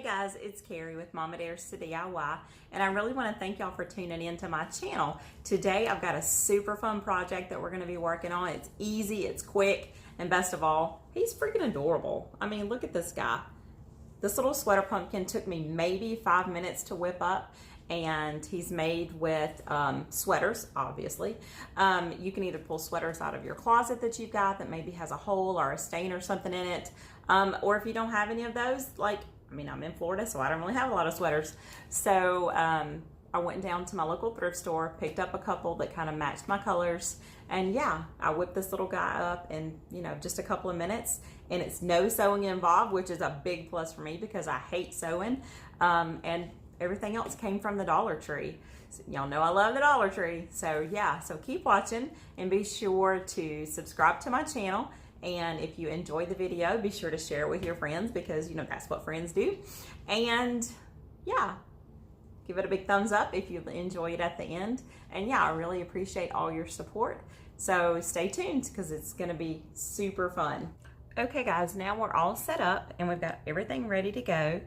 Hey guys, it's Carrie with Mama Dares to DIY, and I really want to thank y'all for tuning into my channel. Today I've got a super fun project that we're going to be working on. It's easy, it's quick, and best of all, he's freaking adorable. I mean, look at this guy. This little sweater pumpkin took me maybe 5 minutes to whip up, and he's made with sweaters, obviously. You can either pull sweaters out of your closet that you've got that maybe has a hole or a stain or something in it, or if you don't have any of those, I'm in Florida, so I don't really have a lot of sweaters. So I went down to my local thrift store, picked up a couple that kind of matched my colors, and yeah, I whipped this little guy up in, just a couple of minutes, and it's no sewing involved, which is a big plus for me because I hate sewing, and everything else came from the Dollar Tree. So, y'all know I love the Dollar Tree, so yeah, so keep watching and be sure to subscribe to my channel. And if you enjoyed the video, be sure to share it with your friends because, that's what friends do. And yeah, give it a big thumbs up if you enjoy it at the end. And yeah, I really appreciate all your support. So stay tuned because it's going to be super fun. Okay guys, now we're all set up and we've got everything ready to go.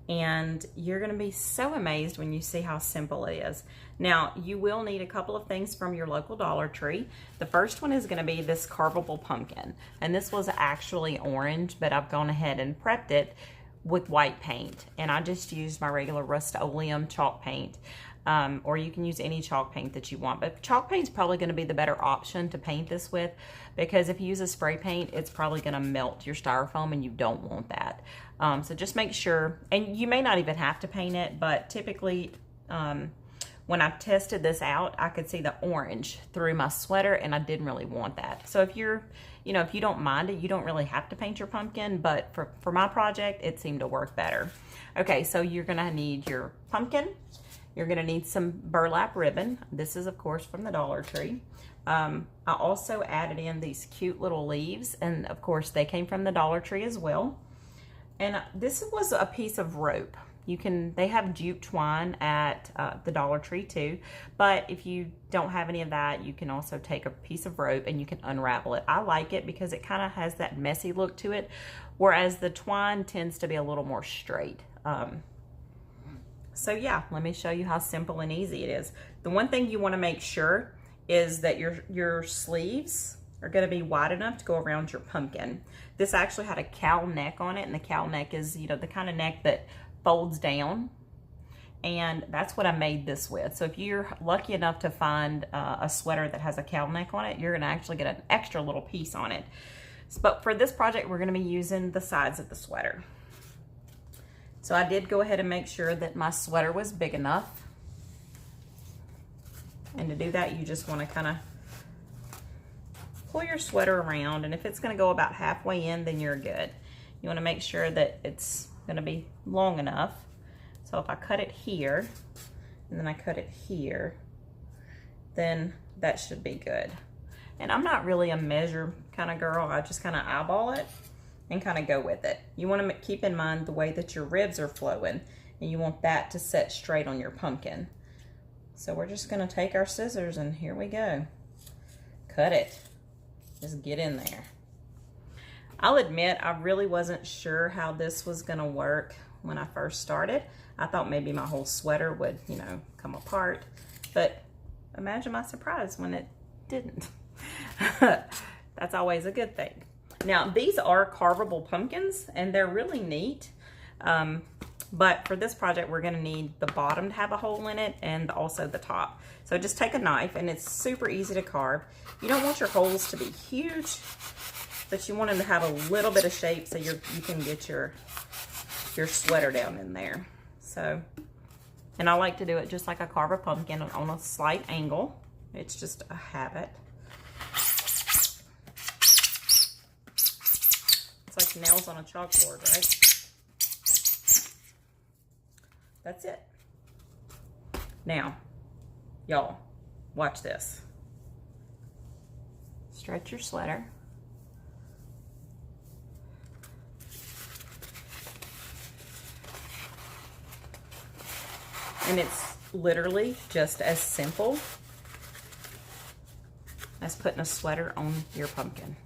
And you're going to be so amazed when you see how simple it is. Now, you will need a couple of things from your local Dollar Tree. The first one is going to be this Carvable pumpkin. And this was actually orange, but I've gone ahead and prepped it with white paint. And I just used my regular Rust-Oleum chalk paint. Or you can use any chalk paint that you want. But chalk paint is probably going to be the better option to paint this with, because if you use a spray paint, it's probably going to melt your styrofoam and you don't want that. So just make sure, and you may not even have to paint it, but typically when I tested this out, I could see the orange through my sweater and I didn't really want that. So if you're, if you don't mind it, you don't really have to paint your pumpkin, but for my project, it seemed to work better. Okay, so you're going to need your pumpkin. You're going to need some burlap ribbon. This is, of course, from the Dollar Tree. I also added in these cute little leaves, and of course, they came from the Dollar Tree as well. And this was a piece of rope. They have jute twine at the Dollar Tree too, but if you don't have any of that, you can also take a piece of rope and you can unravel it. I like it because it kind of has that messy look to it, whereas the twine tends to be a little more straight. So yeah, let me show you how simple and easy it is. The one thing you want to make sure is that your sleeves are going to be wide enough to go around your pumpkin. This actually had a cowl neck on it, and the cowl neck is, the kind of neck that folds down. And that's what I made this with. So if you're lucky enough to find a sweater that has a cowl neck on it, you're going to actually get an extra little piece on it. But for this project, we're going to be using the sides of the sweater. So I did go ahead and make sure that my sweater was big enough. And to do that, you just want to kind of pull your sweater around. And if it's going to go about halfway in, then you're good. You want to make sure that it's going to be long enough. So if I cut it here, and then I cut it here, then that should be good. And I'm not really a measure kind of girl. I just kind of eyeball it and kind of go with it. You want to keep in mind the way that your ribs are flowing, and you want that to set straight on your pumpkin. So we're just going to take our scissors and here we go. Cut it. Just get in there. I'll admit I really wasn't sure how this was going to work when I first started. I thought maybe my whole sweater would, come apart, but imagine my surprise when it didn't. That's always a good thing. Now, these are carvable pumpkins, and they're really neat. But for this project, we're going to need the bottom to have a hole in it and also the top. So just take a knife, and it's super easy to carve. You don't want your holes to be huge, but you want them to have a little bit of shape so you can get your sweater down in there. So, and I like to do it just like I carve a pumpkin on a slight angle. It's just a habit. It's like nails on a chalkboard, right? That's it. Now, y'all, watch this. Stretch your sweater. And it's literally just as simple as putting a sweater on your pumpkin.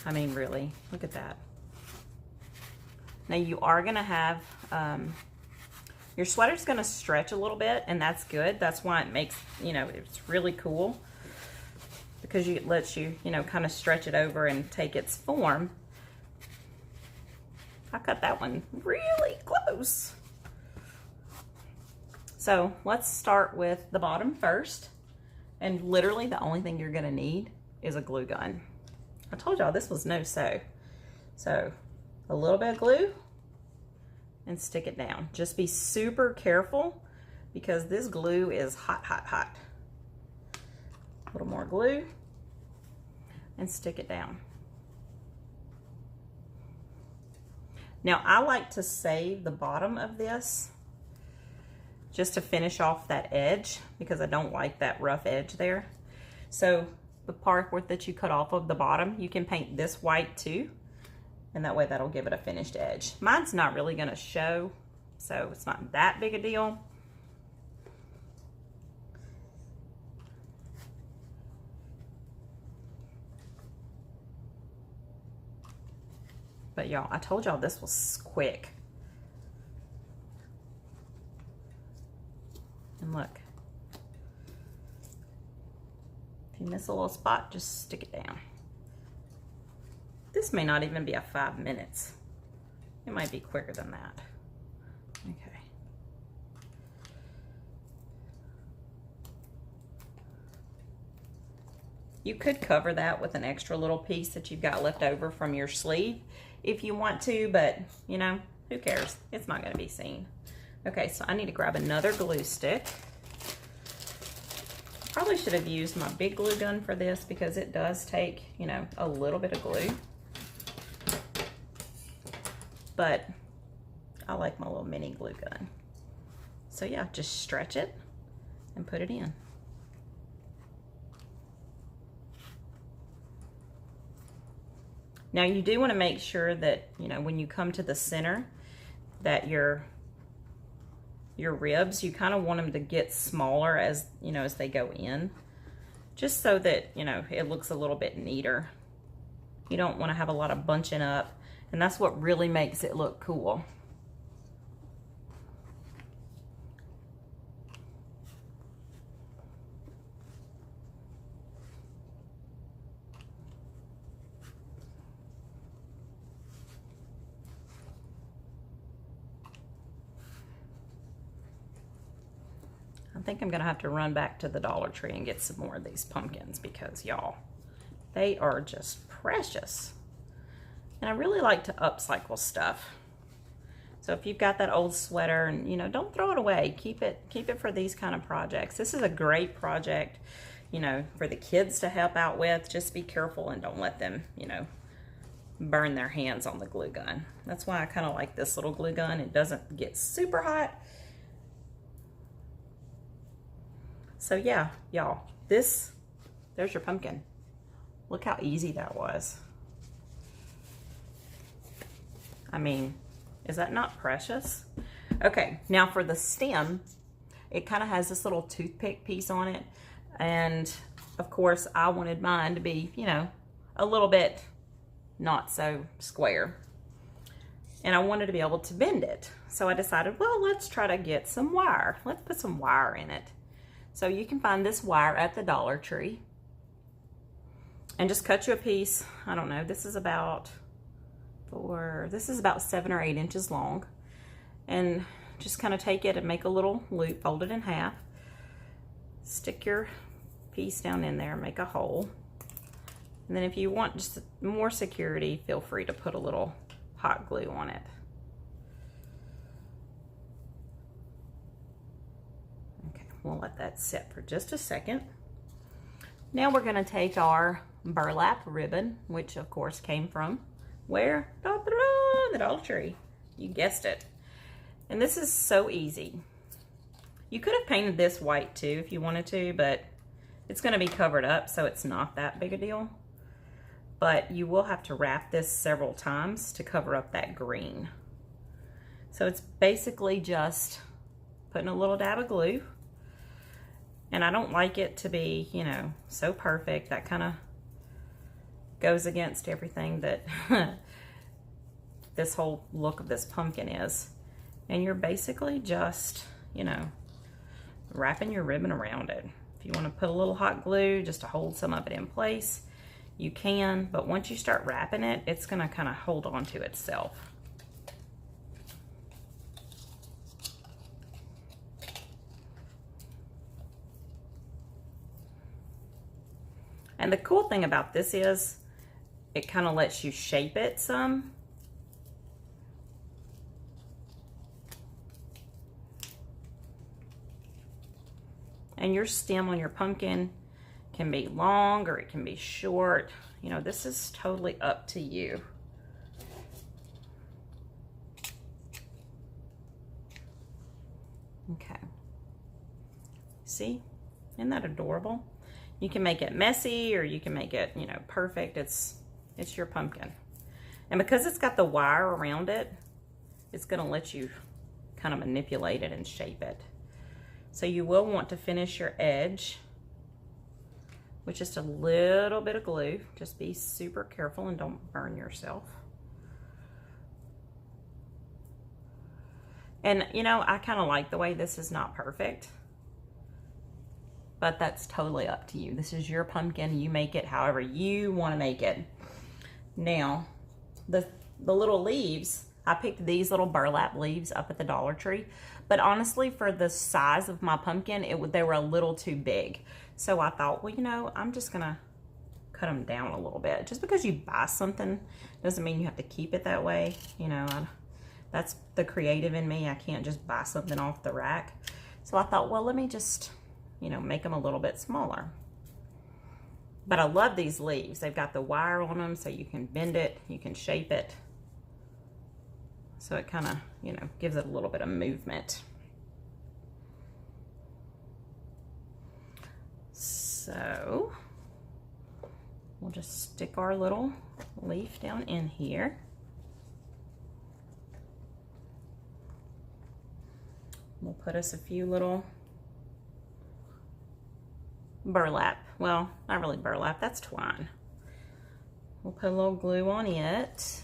I mean, really, look at that. Now you are gonna have, your sweater's gonna stretch a little bit, and that's good. That's why it makes, you know, it's really cool, because it lets you, you know, kind of stretch it over and take its form. I cut that one really close. So let's start with the bottom first. And literally the only thing you're gonna need is a glue gun. I told y'all this was no sew. So a little bit of glue and stick it down. Just be super careful because this glue is hot, hot, hot. A little more glue and stick it down. Now I like to save the bottom of this just to finish off that edge because I don't like that rough edge there. So the part that you cut off of the bottom, you can paint this white too, and that way that'll give it a finished edge. Mine's not really gonna show, so it's not that big a deal. But y'all, I told y'all this was quick. And look, if you miss a little spot, just stick it down. This may not even be a 5 minutes. It might be quicker than that. Okay. You could cover that with an extra little piece that you've got left over from your sleeve if you want to, but you know, who cares? It's not gonna be seen. Okay, so I need to grab another glue stick. Probably should have used my big glue gun for this because it does take, you know, a little bit of glue. But I like my little mini glue gun. So yeah, just stretch it and put it in. Now you do want to make sure that, you know, when you come to the center, that your ribs, you kind of want them to get smaller as, you know, as they go in, just so that, you know, it looks a little bit neater. You don't want to have a lot of bunching up, and that's what really makes it look cool. I think I'm gonna have to run back to the Dollar Tree and get some more of these pumpkins because y'all, they are just precious. And I really like to upcycle stuff. So if you've got that old sweater, and you know, don't throw it away. Keep it for these kind of projects. This is a great project, you know, for the kids to help out with. Just be careful and don't let them, you know, burn their hands on the glue gun. That's why I kind of like this little glue gun. It doesn't get super hot. So yeah, y'all, there's your pumpkin. Look how easy that was. I mean, is that not precious? Okay, now for the stem, it kind of has this little toothpick piece on it. And of course, I wanted mine to be, you know, a little bit not so square. And I wanted to be able to bend it. So I decided, well, let's try to get some wire. Let's put some wire in it. So you can find this wire at the Dollar Tree. And just cut you a piece. I don't know, this is about 7 or 8 inches long. And just kind of take it and make a little loop, fold it in half. Stick your piece down in there, make a hole. And then if you want just more security, feel free to put a little hot glue on it. Okay, we'll let that sit for just a second. Now we're gonna take our burlap ribbon, which of course came from where? The Dollar Tree. You guessed it. And this is so easy. You could have painted this white too if you wanted to, but it's gonna be covered up, so it's not that big a deal. But you will have to wrap this several times to cover up that green. So it's basically just putting a little dab of glue. And I don't like it to be, you know, so perfect. That kind of goes against everything that this whole look of this pumpkin is. And you're basically just, you know, wrapping your ribbon around it. If you want to put a little hot glue just to hold some of it in place, you can, but once you start wrapping it, it's going to kind of hold on to itself. And the cool thing about this is it kind of lets you shape it some. And your stem on your pumpkin can be long or it can be short. You know, this is totally up to you. Okay. See? Isn't that adorable? You can make it messy or you can make it, you know, perfect. It's your pumpkin. And because it's got the wire around it, it's going to let you kind of manipulate it and shape it. So you will want to finish your edge with just a little bit of glue. Just be super careful and don't burn yourself. And you know, I kind of like the way this is not perfect, but that's totally up to you. This is your pumpkin. You make it however you want to make it. Now, the little leaves, I picked these little burlap leaves up at the Dollar Tree, but honestly, for the size of my pumpkin, they were a little too big. So I thought, well, you know, I'm just gonna cut them down a little bit. Just because you buy something doesn't mean you have to keep it that way. You know, that's the creative in me. I can't just buy something off the rack. So I thought, well, let me just, you know, make them a little bit smaller. But I love these leaves. They've got the wire on them so you can bend it, you can shape it. So it kind of, you know, gives it a little bit of movement. So we'll just stick our little leaf down in here. We'll put us a few little burlap. Well, not really burlap, that's twine. We'll put a little glue on it.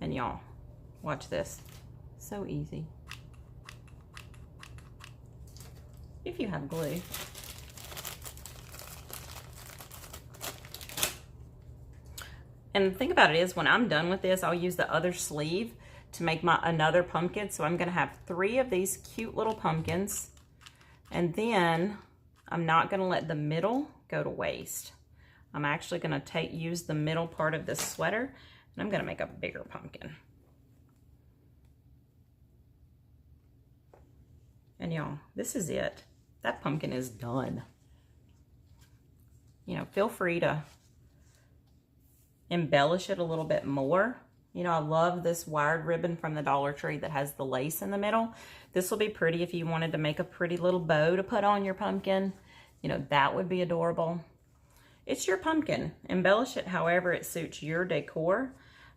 And y'all, watch this. So easy. If you have glue. And the thing about it is, when I'm done with this, I'll use the other sleeve to make another pumpkin. So I'm gonna have 3 of these cute little pumpkins. And then I'm not gonna let the middle go to waste. I'm actually gonna use the middle part of this sweater, and I'm gonna make a bigger pumpkin. And y'all, this is it. That pumpkin is done. You know, feel free to embellish it a little bit more. You know, I love this wired ribbon from the Dollar Tree that has the lace in the middle. This will be pretty if you wanted to make a pretty little bow to put on your pumpkin. You know, that would be adorable. It's your pumpkin. Embellish it however it suits your decor.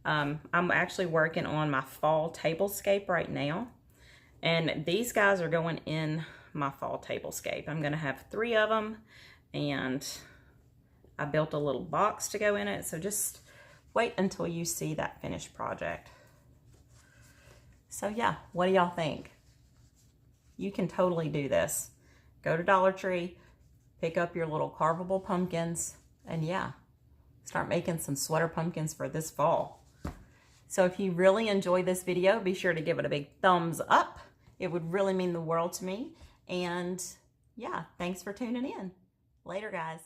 I'm actually working on my fall tablescape right now. And these guys are going in my fall tablescape. I'm going to have 3 of them. And I built a little box to go in it. So just wait until you see that finished project. So yeah, what do y'all think? You can totally do this. Go to Dollar Tree, pick up your little carvable pumpkins, and yeah, start making some sweater pumpkins for this fall. So if you really enjoyed this video, be sure to give it a big thumbs up. It would really mean the world to me. And yeah, thanks for tuning in. Later, guys.